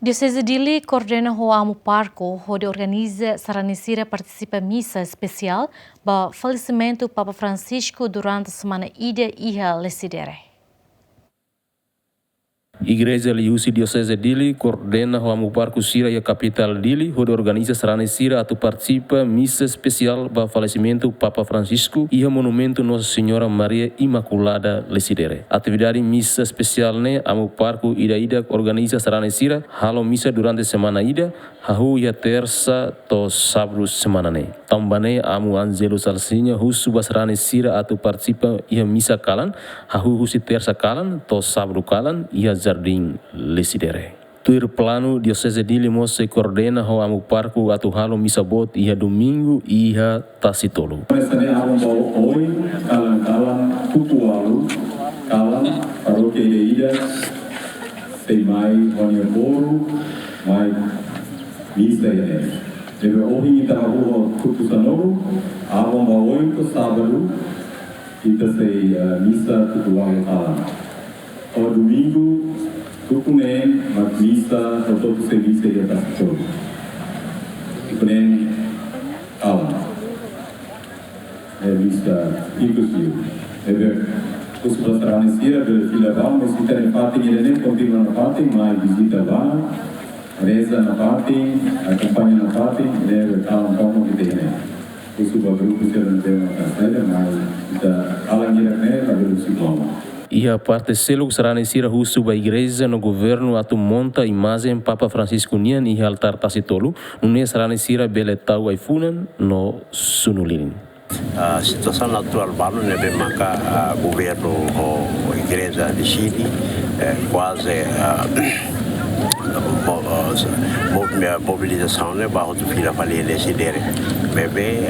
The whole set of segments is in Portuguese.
Diocese Dili coordena o amo parco, onde organiza Saranicira participa missa especial para falecimento do Papa Francisco durante a semana ida e a Lesidere. Igreja Liusi Diocese Dili coordena o amo parco Sira e a capital Dili, onde organiza Saranicira atu participa missa especial para falecimento do Papa Francisco e o monumento Nossa Senhora Maria Imaculada Lesidere. Atividade missa especial né amo parco ida organiza Saranicira halo missa durante a semana ida, hahu ia terça to sábado semana né. Também amo Angelo Salsinha husu Saranicira atu participa ia missa kalan, hahu husi terça kalan to sábado kalan ia Jardim Lesidere. Tuir plano Diocese Dili Mose coordena o amo parco atu halo missa bot ia domingo ia tasitolo. Mesane amo bawa oi kalang kutualu kalang parokia ida tem mai honia boru mai missa ida. Deve ouvir então o kutusanoro amo bawa oi to sábado kita sei missa kutualu kalang. O domingo Tukunen, misa, atau serviço de atração. Tukunen, aula. Vista inclusive. Os professores pela fila vão, mas se tem parte ele nem continua na parte, mas visita lá, reza na parte, acompanha na parte, deve estar como que tem. Os grupos que não tem uma canção, mas da aula né, a velocidade. E a parte selo Saranicira husu ba igreja no governo atu monta imagem Papa Francisco nian e altar tasitolu nune Saranicira beletau aifunan no sunulin. A situação natural balo nebe maka governo o igreja de Chile quase mobilização né barro do fila valer Lesidere bebê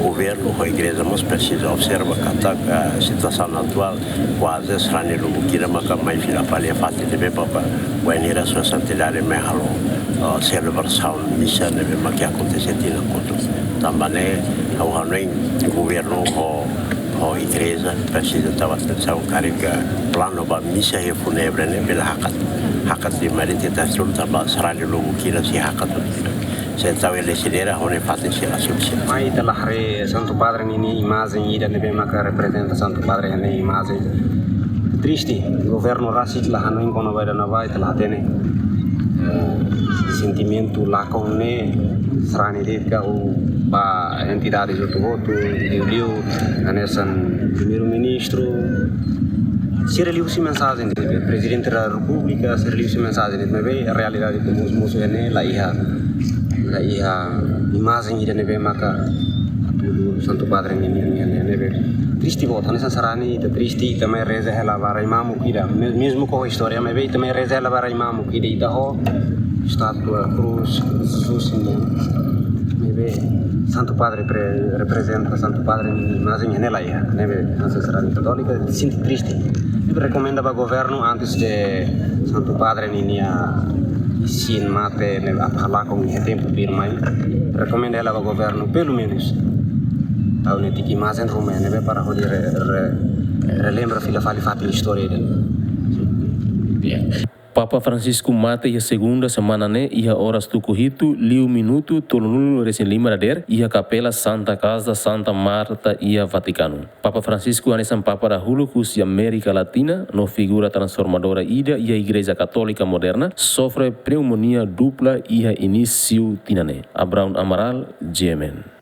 governo ou igreja mas precisa observar a situação atual quase serane lugu kira maka mai fila valer fácil de papa venira sua santidade me halo celebração missa nebe maka acontecer na conto também o hanoi governo ou igreja precisa ter atenção carga plano para missa e fúnebre né pela hakat di meditação também serane lugu kira si hakat saya tahu Lesidere hone fácil se assumpção. Mai telah hari Santo Padre ini imagem ida nebe maka representa Santo Padre ini imagem triste governo rasis lah hanu inkono baida na vai telah tene sentimento lá com ne serani de kau ba entidades do voto liu anesan primeiro-ministro se reliu si mensagem de presidente da república se reliu si mensagem de mebe a realidade como os musu ene la ia imagem ida nebe maka atu Santo Padre nebe triste volta nessa sarani de triste também reza ela para imamu kida mesmo com a história mebe também reza ela para imamu kida ida ho estátua cruz Jesus mebe Santo Padre representa Santo Padre imagem nela ia nebe nessa sarani católica sinto triste recomenda para governo antes de Santo Padre ninia sin mate a falar com o tempo birmai recomenda ela para governo pelo menos ao netiki imagem romana para poder relembra fila fali fati história dele. Papa Francisco mate ia segunda semana né ia horas tu corrido liu minuto tolunulu recém lima dader ia capela Santa Casa Santa Marta ia Vaticano. Papa Francisco anesan papa da Hulucus e América Latina no figura transformadora ida e a Igreja Católica Moderna sofre pneumonia dupla ia início tinane. Abraão Amaral, GMN.